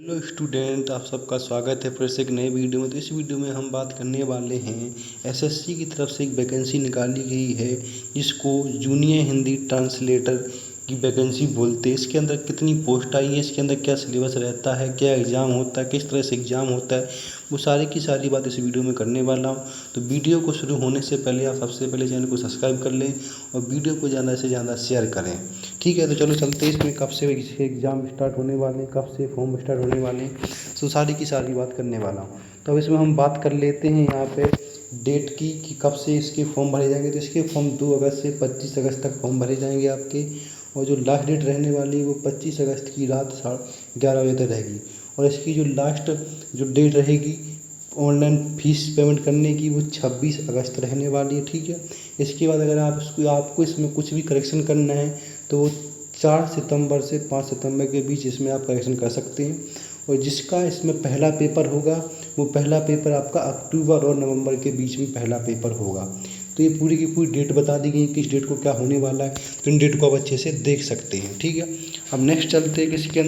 Hello student, आप सबका स्वागत है फिर से एक नए वीडियो में। तो इस वीडियो में हम बात करने वाले हैं एसएससी की तरफ से एक वैकेंसी निकाली गई है जिसको जूनियर हिंदी ट्रांसलेटर की वैकेंसी बोलते हैं। इसके अंदर कितनी पोस्ट आई है, इसके अंदर क्या सिलेबस रहता है, क्या एग्ज़ाम होता है, किस तरह से एग्ज़ाम होता है, वो सारी की सारी बात इस वीडियो में करने वाला हूँ। तो वीडियो को शुरू होने से पहले आप सबसे पहले चैनल को सब्सक्राइब कर लें और वीडियो को ज़्यादा से ज़्यादा शेयर करें। ठीक है, तो चलो चलते हैं इसमें कब से एग्ज़ाम स्टार्ट होने वाले हैं, कब से फॉर्म स्टार्ट होने वाले हैं, तो सारी की सारी बात करने वाला हूँ। तो अब इसमें हम बात कर लेते हैं यहाँ पे डेट की कि कब से इसके फॉर्म भरे जाएंगे। तो इसके फॉर्म 2 अगस्त से 25 अगस्त तक फॉर्म भरे जाएंगे आपके, और जो लास्ट डेट रहने वाली है वो 25 अगस्त की रात 11:30 बजे तक रहेगी। और इसकी जो लास्ट जो डेट रहेगी ऑनलाइन फीस पेमेंट करने की वो 26 अगस्त रहने वाली है। ठीक है, इसके बाद अगर आपको इसमें कुछ भी करेक्शन करना है तो 4 सितंबर से 5 सितंबर के बीच इसमें आप करेक्शन कर सकते हैं। और जिसका इसमें पहला पेपर होगा वो पहला पेपर आपका अक्टूबर और नवंबर के बीच में पहला पेपर होगा। तो ये पूरी की पूरी डेट बता दी गई किस डेट को क्या होने वाला है, तो इन डेट को आप अच्छे से देख सकते हैं। ठीक है, अब नेक्स्ट चलते हैं कि इसके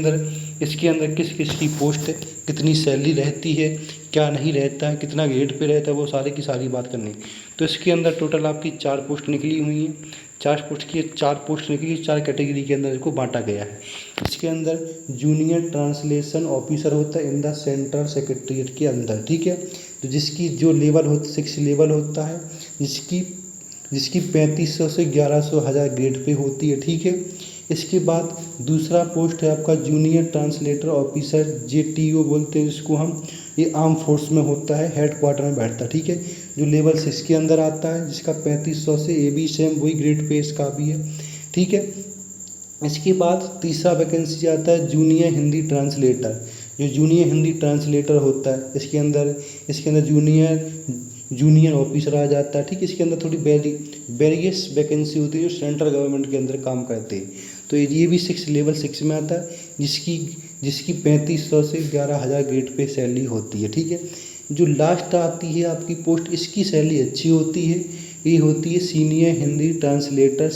अंदर किस किस की पोस्ट है, कितनी सैलरी रहती है, क्या नहीं रहता है, कितना ग्रेड पे रहता है, वो सारी की सारी बात करनी। तो इसके अंदर टोटल आपकी 4 पोस्ट निकली हुई हैं। 4 पोस्ट निकली, 4 कैटेगरी के अंदर इसको बांटा गया है। इसके अंदर जूनियर ट्रांसलेशन ऑफिसर होता है इन द सेंट्रल सेक्रेटरीट के अंदर। ठीक है, तो जिसकी जो लेवल होता 6 लेवल होता है, जिसकी 3500 से 1100 हज़ार ग्रेड पे होती है। ठीक है, इसके बाद दूसरा पोस्ट है आपका जूनियर ट्रांसलेटर ऑफिसर, JTO बोलते हैं जिसको हम, ये आर्म फोर्स में होता है, हेड क्वार्टर में बैठता है। ठीक है, जो लेवल 6 के अंदर आता है जिसका 3500 से, ये भी सेम वही ग्रेड पे इसका भी है। ठीक है, इसके बाद तीसरा वैकेंसी आता है जूनियर हिंदी ट्रांसलेटर। जो जूनियर हिंदी ट्रांसलेटर होता है इसके अंदर जूनियर ऑफिसर आ जाता है। ठीक है, इसके अंदर थोड़ी वेरियस वैकेंसी होती है जो सेंट्रल गवर्नमेंट के अंदर काम करते हैं। तो ये भी लेवल 6 में आता है जिसकी 3500 से 11,000 ग्रेड पे सैलरी होती है। ठीक है, जो लास्ट आती है आपकी पोस्ट, इसकी सैलरी अच्छी होती है, ये होती है senior Hindi translator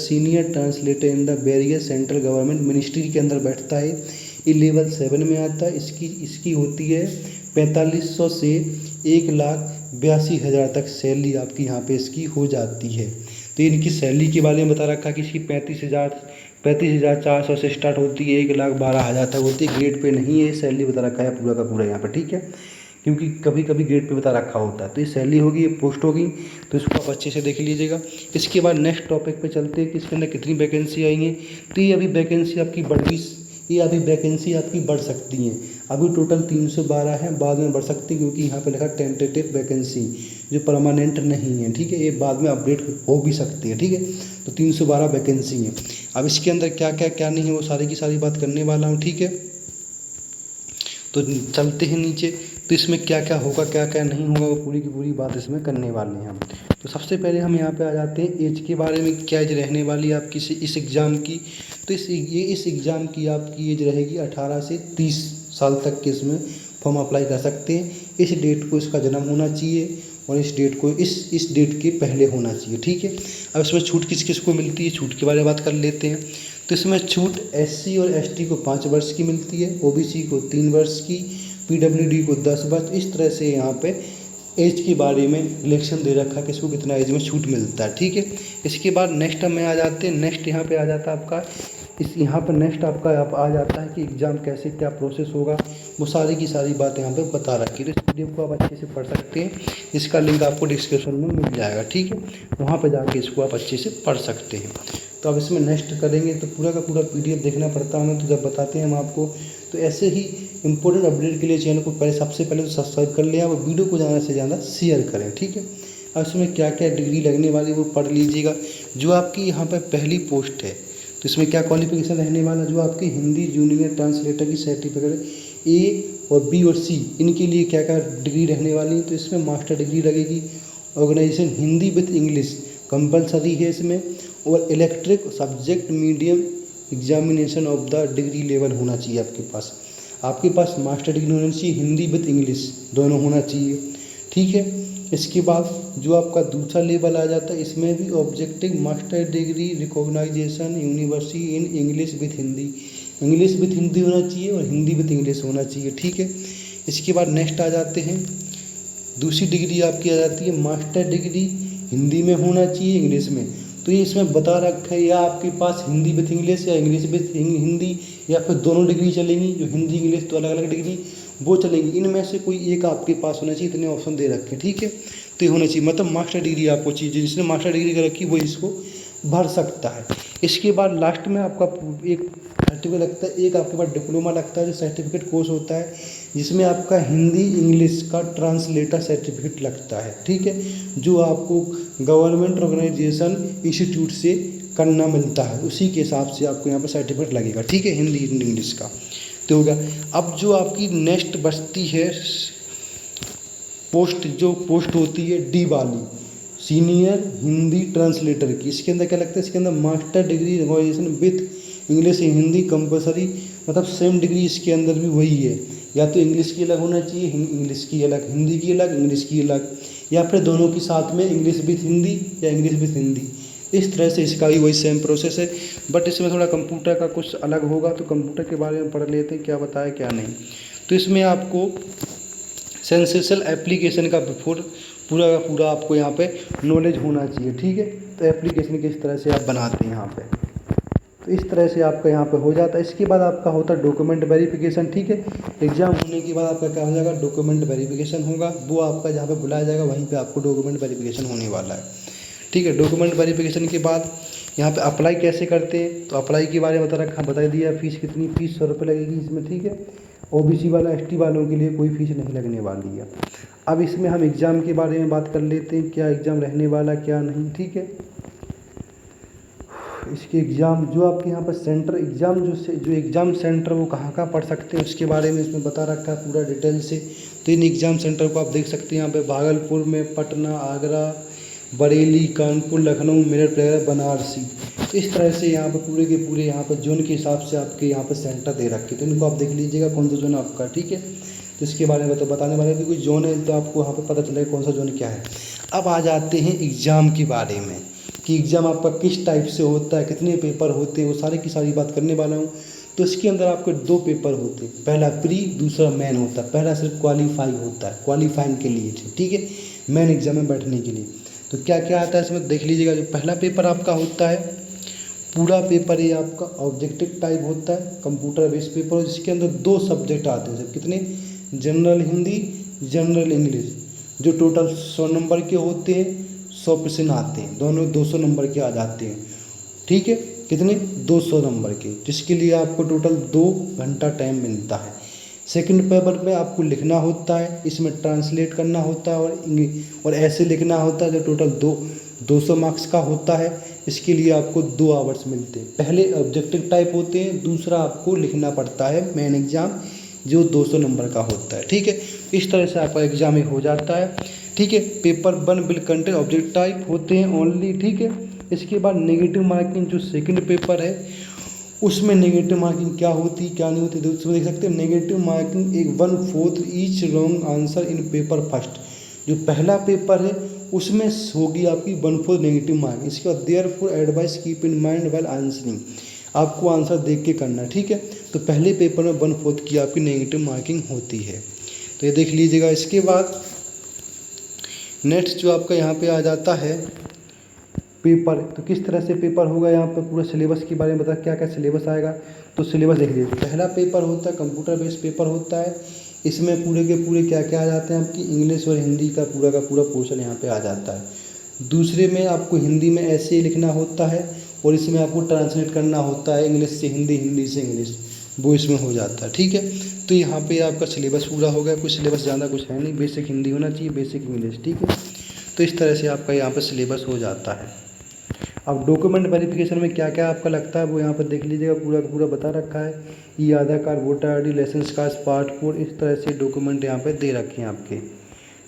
in the various central government ministry के अंदर बैठता है। ये लेवल 7 में आता है। इसकी होती है 4500 से 1,82,000 तक सैलरी आपकी यहाँ पे इसकी हो जाती है। तो इनकी सैलरी के बारे में बता रखा कि इसकी 35,400 से स्टार्ट होती है, 1,12,000 तक होती है। ग्रेड पे नहीं है, सैलरी बता रखा है पूरा का पूरा यहाँ पर। ठीक है, क्योंकि कभी कभी ग्रेड पे बता रखा होता है। तो ये सैलरी होगी, ये पोस्ट होगी, तो इसको आप अच्छे से देख लीजिएगा। इसके बाद नेक्स्ट टॉपिक पे चलते हैं कि इसके अंदर कितनी वैकेंसी आई हैं। तो ये अभी वैकेंसी आपकी बढ़ सकती हैं। अभी टोटल 312 है, बाद में बढ़ सकती है क्योंकि यहाँ पे लिखा टेंटेटिव वैकेंसी, जो परमानेंट नहीं है। ठीक है, ये बाद में अपडेट हो भी सकती है। ठीक है, तो 312 वैकेंसी है। अब इसके अंदर क्या नहीं है वो सारी की सारी बात करने वाला हूँ। ठीक है, तो चलते हैं नीचे। तो इसमें क्या क्या होगा, क्या क्या नहीं होगा, वो पूरी की पूरी बात इसमें करने वाले हैं हम। तो सबसे पहले हम यहाँ पे आ जाते हैं एज के बारे में, क्या एज रहने वाली है आपकी इस एग्ज़ाम की। तो इस एग्ज़ाम की आपकी एज रहेगी 18 से 30 साल तक के इसमें फॉर्म अप्लाई कर सकते हैं। इस डेट को इसका जन्म होना चाहिए और इस डेट के पहले होना चाहिए। ठीक है, अब इसमें छूट किस किस को मिलती है, छूट के बारे में बात कर लेते हैं। तो इसमें छूट SC और ST को 5 वर्ष की मिलती है, OBC को 3 वर्ष की, PWD को 10 वर्ष। इस तरह से यहाँ पे एज के बारे में रिलेक्शन दे रखा है कि इसको कितना एज में छूट मिलता है। ठीक है, इसके बाद नेक्स्ट में आ जाते हैं। नेक्स्ट यहाँ पे आ जाता है आपका यहाँ पर नेक्स्ट आपका आ जाता है कि एग्ज़ाम कैसे क्या प्रोसेस होगा, वो सारी की सारी बात यहाँ पे बता रखी है। तो इस वीडियो को आप अच्छे से पढ़ सकते हैं, इसका लिंक आपको डिस्क्रिप्शन में मिल जाएगा। ठीक है, वहाँ पे जाके इसको आप अच्छे से पढ़ सकते हैं। तो अब इसमें नेक्स्ट करेंगे तो पूरा का पूरा PDF देखना पड़ता है हमें, तो जब बताते हैं हम आपको। तो ऐसे ही इंपॉर्टेंट अपडेट के लिए चैनल को सबसे पहले तो सब्सक्राइब कर लें और वीडियो को ज़्यादा से ज़्यादा शेयर करें। ठीक है, अब इसमें क्या क्या डिग्री लगने वाली वो पढ़ लीजिएगा। जो आपकी यहाँ पर पहली पोस्ट है तो इसमें क्या क्वालिफिकेशन रहने वाला, जो आपकी हिंदी जूनियर ट्रांसलेटर की सर्टिफिकेट A और B और C, इनके लिए क्या क्या डिग्री रहने वाली है। तो इसमें मास्टर डिग्री लगेगी, organisation Hindi with English compulsory है इसमें, और electric subject medium examination of the degree level होना चाहिए आपके पास मास्टर डिग्री होना चाहिए, हिंदी विद इंग्लिश दोनों होना चाहिए। ठीक है, इसके बाद जो आपका दूसरा लेवल आ जाता है, इसमें भी objective master degree recognisation university in English with Hindi, English with Hindi होना चाहिए और हिंदी विथ इंग्लिश होना चाहिए, ठीक है। इसके बाद नेक्स्ट आ जाते हैं, दूसरी डिग्री आपकी आ जाती है मास्टर डिग्री, हिंदी में होना चाहिए इंग्लिश में। तो ये इसमें बता रखा है या आपके पास हिंदी विथ इंग्लिश या इंग्लिश विथ हिंदी या फिर दोनों डिग्री चलेंगी, जो हिंदी इंग्लिश तो अलग अलग डिग्री वो चलेंगी, इनमें से कोई एक आपके पास होना चाहिए, इतने ऑप्शन दे रखे हैं, ठीक है। तो ये होना चाहिए, मतलब मास्टर डिग्री आपको चाहिए, जिसने मास्टर डिग्री कर रखी वो इसको भर सकता है। इसके बाद लास्ट में आपका एक सर्टिफिकेट लगता है, एक आपके पास डिप्लोमा लगता है जो सर्टिफिकेट कोर्स होता है, जिसमें आपका हिंदी इंग्लिश का ट्रांसलेटर सर्टिफिकेट लगता है, ठीक है, जो आपको गवर्नमेंट ऑर्गेनाइजेशन इंस्टीट्यूट से करना मिलता है, उसी के हिसाब से आपको यहाँ पर सर्टिफिकेट लगेगा, ठीक है, हिंदी इंग्लिश का। तो हो गया। अब जो आपकी नेक्स्ट बचती है पोस्ट, जो पोस्ट होती है डी वाली, सीनियर हिंदी ट्रांसलेटर की, इसके अंदर क्या लगता है, इसके अंदर master degree recognition with English Hindi compulsory, मतलब सेम डिग्री इसके अंदर भी वही है, या तो इंग्लिश की अलग होना चाहिए, इंग्लिश की अलग, हिंदी की अलग, इंग्लिश की अलग, या फिर दोनों की साथ में इंग्लिश विथ हिंदी या इंग्लिश विथ हिंदी। इस तरह से इसका भी वही सेम प्रोसेस है, बट इसमें थोड़ा कंप्यूटर का कुछ अलग होगा, तो कंप्यूटर के बारे में पढ़ लेते हैं क्या बताया क्या नहीं। तो इसमें आपको सेंसेशनल एप्लीकेशन का पूरा का पूरा आपको यहाँ पे नॉलेज होना चाहिए, ठीक है। तो एप्लीकेशन किस तरह से आप बनाते हैं यहाँ पे, तो इस तरह से आपका यहाँ पे हो जाता है। इसके बाद आपका होता है डॉक्यूमेंट वेरिफिकेशन, ठीक है। एग्जाम होने के बाद आपका क्या हो जाएगा, डॉक्यूमेंट वेरिफिकेशन होगा, वो आपका जहाँ पे बुलाया जाएगा वहीं पे आपको डॉक्यूमेंट वेरिफिकेशन होने वाला है, ठीक है। डॉक्यूमेंट वेरिफिकेशन के बाद यहाँ पे अप्लाई कैसे करते हैं, तो अप्लाई के बारे में बता दिया, फीस कितनी, फीस 100 रुपये लगेगी इसमें, ठीक है। ओबीसी वाला एसटी वालों के लिए कोई फीस नहीं लगने वाली है। अब इसमें हम एग्ज़ाम के बारे में बात कर लेते हैं, क्या एग्ज़ाम रहने वाला क्या नहीं, ठीक है। इसके एग्ज़ाम जो आपके यहाँ पर सेंटर एग्ज़ाम जो एग्ज़ाम सेंटर वो कहाँ पढ़ सकते हैं उसके बारे में इसमें बता रखा है पूरा डिटेल से। तो इन एग्ज़ाम सेंटर को आप देख सकते हैं यहाँ पे भागलपुर में, पटना, आगरा, बरेली, कानपुर, लखनऊ, मेरठ, प्रयागराज, बनारसी। तो इस तरह से यहाँ पर पूरे के पूरे यहाँ पर जोन के हिसाब से आपके यहाँ पर सेंटर दे रखे, तो इनको आप देख लीजिएगा कौन सा जोन आपका, ठीक है। तो इसके बारे में तो बताने वाले, कोई जोन है तो आपको वहाँ पर पता चलेगा कौन सा जोन क्या है। अब आ जाते हैं एग्ज़ाम के बारे में कि एग्ज़ाम आपका किस टाइप से होता है, कितने पेपर होते हैं, वो सारी की सारी बात करने वाला हूँ। तो इसके अंदर आपके 2 पेपर होते हैं, पहला प्री, दूसरा मेन होता है। पहला सिर्फ क्वालीफाई होता है, क्वालीफाइंग के लिए, ठीक है, मेन एग्ज़ाम में बैठने के लिए। तो क्या क्या आता है इसमें देख लीजिएगा। जो पहला पेपर आपका होता है, पूरा पेपर ये आपका ऑब्जेक्टिव टाइप होता है, कंप्यूटर बेस्ड पेपर, जिसके अंदर 2 सब्जेक्ट आते हैं। कितने, जनरल हिंदी, जनरल इंग्लिश, जो टोटल 100 नंबर के होते हैं, 100 क्वेश्चन आते हैं, दोनों 200 नंबर के आ जाते हैं, ठीक है। कितने, 200 नंबर के, जिसके लिए आपको टोटल 2 घंटा टाइम मिलता है। सेकंड पेपर में आपको लिखना होता है, इसमें ट्रांसलेट करना होता है और ऐसे लिखना होता है, जो टोटल 200 मार्क्स का होता है। इसके लिए आपको 2 आवर्स मिलते हैं। पहले ऑब्जेक्टिव टाइप होते हैं, दूसरा आपको लिखना पड़ता है मेन एग्ज़ाम, जो 200 नंबर का होता है, ठीक है। इस तरह से आपका एग्ज़ाम हो जाता है, ठीक है। Paper 1 will contain object type होते हैं ओनली, ठीक है। इसके बाद नेगेटिव मार्किंग जो सेकंड पेपर है, उसमें नेगेटिव मार्किंग क्या होती क्या नहीं होती, तो उसमें देख सकते हैं। नेगेटिव मार्किंग एक 1/4 each wrong answer in paper first, जो पहला पेपर है उसमें होगी आपकी 1/4 नेगेटिव मार्किंग। इसके बाद therefore advice keep in mind while answering, आपको आंसर देख के करना है, ठीक है। तो पहले पेपर में 1/4 की आपकी नेगेटिव मार्किंग होती है, तो ये देख लीजिएगा। इसके बाद नेक्स्ट जो आपका यहाँ पे आ जाता है पेपर, तो किस तरह से पेपर होगा, यहाँ पर पूरा सिलेबस के बारे में बता क्या क्या सिलेबस आएगा। तो सिलेबस देख लीजिए, पहला पेपर होता है कंप्यूटर बेस्ड पेपर होता है, इसमें पूरे के पूरे क्या क्या आ जाते हैं आपकी इंग्लिश और हिंदी का पूरा पोर्शन यहाँ पे आ जाता है। दूसरे में आपको हिंदी में ऐसे लिखना होता है और इसमें आपको ट्रांसलेट करना होता है इंग्लिश से हिंदी, हिंदी से इंग्लिश, वो इसमें हो जाता है, ठीक है। तो यहाँ पे आपका सिलेबस पूरा हो गया, कुछ सिलेबस ज़्यादा कुछ है नहीं, बेसिक हिंदी होना चाहिए, बेसिक इंग्लिश, ठीक है। तो इस तरह से आपका यहाँ पर सिलेबस हो जाता है। अब डॉक्यूमेंट वेरिफिकेशन में क्या क्या आपका लगता है वो यहाँ पर देख लीजिएगा, पूरा बता रखा है। ये Aadhaar card, voter ID, licence card, passport, इस तरह से डॉक्यूमेंट यहाँ पे दे रखे हैं आपके,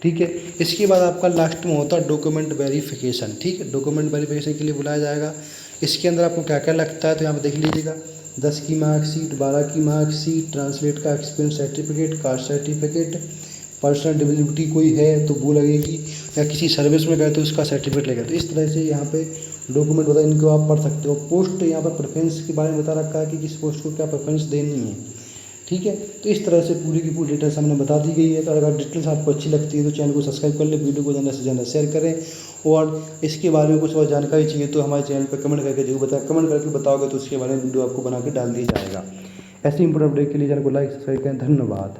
ठीक है। इसके बाद आपका लास्ट में होता है डॉक्यूमेंट वेरिफिकेशन, ठीक है। डॉक्यूमेंट वेरिफिकेशन के लिए बुलाया जाएगा। इसके अंदर आपको क्या क्या लगता है तो यहाँ पर देख लीजिएगा। 10 की मार्कशीट, 12 की मार्कशीट, ट्रांसलेट का experience certificate, caste certificate, personal disability कोई है तो वो लगेगी, या किसी सर्विस में गए तो उसका सर्टिफिकेट लगेगा। तो इस तरह से यहाँ पे डॉक्यूमेंट होता है, इनको आप पढ़ सकते हो। पोस्ट यहाँ पर प्रेफरेंस के बारे में बता रखा है कि किस पोस्ट को क्या प्रेफरेंस देनी है, ठीक है। तो इस तरह से पूरी की पूरी डिटेल्स हमने बता दी गई है। तो अगर डिटेल्स आपको अच्छी लगती है तो चैनल को सब्सक्राइब कर ले, वीडियो को ज़्यादा से ज़्यादा शेयर करें, और इसके बारे में कुछ और जानकारी चाहिए तो हमारे चैनल पर कमेंट करके जरूर बताएं। कमेंट करके बताओगे तो उसके बारे में वीडियो आपको बना के डाल दिया जाएगा। ऐसे इंपोर्टेंट अपडेट के लिए चैनल को लाइक सब्सक्राइब करें। धन्यवाद।